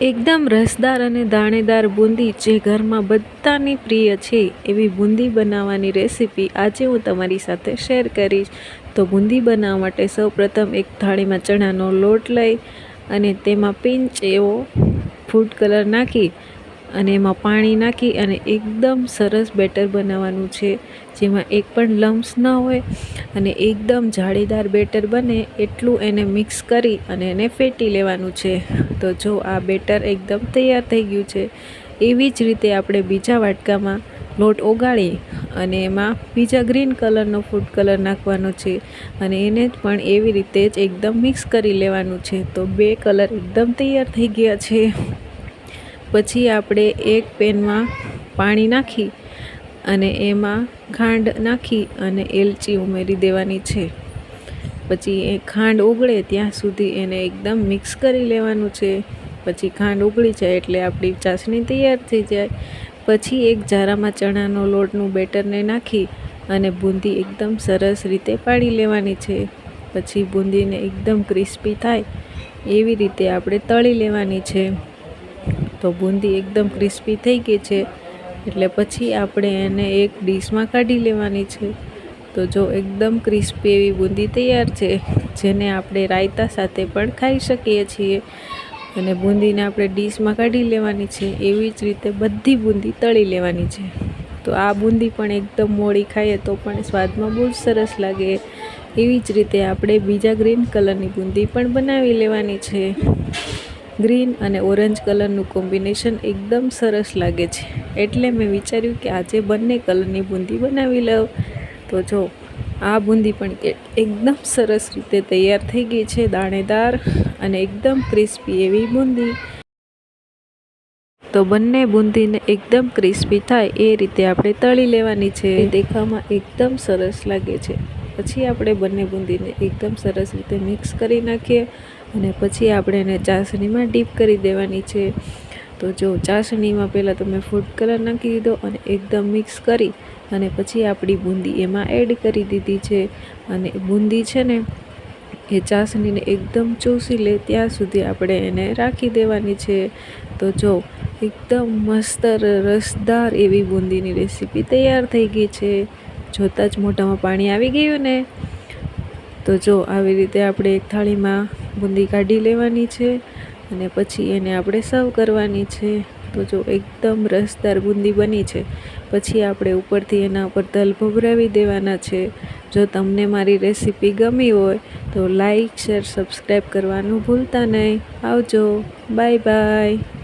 એકદમ રસદાર અને દાણેદાર બુંદી જે ઘરમાં બધાની પ્રિય છે એવી બુંદી બનાવવાની રેસીપી આજે હું તમારી સાથે શેર કરીશ। તો બુંદી બનાવવા માટે સૌપ્રથમ એક થાળીમાં ચણાનો લોટ લઈ અને તેમાં પિંચ એવો ફૂડ કલર નાખી અને એમાં પાણી નાખી અને એકદમ સરસ બેટર બનાવવાનું છે, જેમાં એક પણ લમ્સ ન હોય અને એકદમ જાળીદાર બેટર બને એટલું એને મિક્સ કરી અને એને ફેટી લેવાનું છે। તો જો આ બેટર એકદમ તૈયાર થઈ ગયું છે। એવી જ રીતે આપણે બીજા વાટકામાં લોટ ઓગાળી અને એમાં બીજા ગ્રીન કલરનો ફૂડ કલર નાખવાનો છે અને એને પણ એવી રીતે જ એકદમ મિક્સ કરી લેવાનું છે। તો બે કલર એકદમ તૈયાર થઈ ગયા છે। પછી આપણે એક પેનમાં પાણી નાખી અને એમાં ખાંડ નાખી અને એલચી ઉમેરી દેવાની છે। પછી એ ખાંડ ઓગળે ત્યાં સુધી એને એકદમ મિક્સ કરી લેવાનું છે। પછી ખાંડ ઓગળી જાય એટલે આપણી ચાસણી તૈયાર થઈ જાય। પછી એક જારામાં ચણાનો લોટનું બેટરને નાખી અને બુંદી એકદમ સરસ રીતે પાડી લેવાની છે। પછી બુંદીને એકદમ ક્રિસ્પી થાય એવી રીતે આપણે તળી લેવાની છે। તો બુંદી એકદમ ક્રિસ્પી થઈ ગઈ છે એટલે પછી આપણે એને એક ડીશમાં કાઢી લેવાની છે। તો જો એકદમ ક્રિસ્પી એવી બુંદી તૈયાર છે, જેને આપણે રાયતા સાથે પણ ખાઈ શકીએ છીએ। અને બુંદીને આપણે ડીશમાં કાઢી લેવાની છે। એવી જ રીતે બધી બુંદી તળી લેવાની છે। તો આ બુંદી પણ એકદમ મોડી ખાઈએ તો પણ સ્વાદમાં બહુ સરસ લાગે। એવી જ રીતે આપણે બીજા ગ્રીન કલરની બુંદી પણ બનાવી લેવાની છે। ગ્રીન અને ઓરેન્જ કલરનું કોમ્બિનેશન એકદમ સરસ લાગે છે, એટલે મેં વિચાર્યું કે આજે બંને કલરની બુંદી બનાવી લઉં। તો જો આ બુંદી પણ એકદમ સરસ રીતે તૈયાર થઈ ગઈ છે, દાણેદાર અને એકદમ ક્રિસ્પી એવી બુંદી। તો બંને બુંદીને એકદમ ક્રિસ્પી થાય એ રીતે આપણે તળી લેવાની છે। દેખાવમાં એકદમ સરસ લાગે છે। પછી આપણે બંને બુંદીને એકદમ સરસ રીતે મિક્સ કરી નાખીએ અને પછી આપણે એને ચાસણીમાં ડીપ કરી દેવાની છે। તો જો ચાસણીમાં પહેલાં તો મેં ફૂડ કલર નાખી દીધો અને એકદમ મિક્સ કરી અને પછી આપણી બુંદી એમાં એડ કરી દીધી છે। અને બુંદી છે ને એ ચાસણીને એકદમ ચૂસી લે ત્યાં સુધી આપણે એને રાખી દેવાની છે। તો જો એકદમ મસ્ત રસદાર એવી બુંદીની રેસીપી તૈયાર થઈ ગઈ છે। જોતાં જ મોઢામાં પાણી આવી ગયું ને। તો જો આવી રીતે આપણે એક થાળીમાં બુંદી કાઢી લેવાની છે અને પછી એને આપણે સર્વ કરવાની છે। તો જો એકદમ રસદાર બુંદી બની છે। પછી આપણે ઉપરથી એના ઉપર તલ ભભરાવી દેવાના છે। જો તમને મારી રેસીપી ગમી હોય તો લાઈક, શેર, સબસ્ક્રાઈબ કરવાનું ભૂલતા નહીં। આવજો, બાય બાય।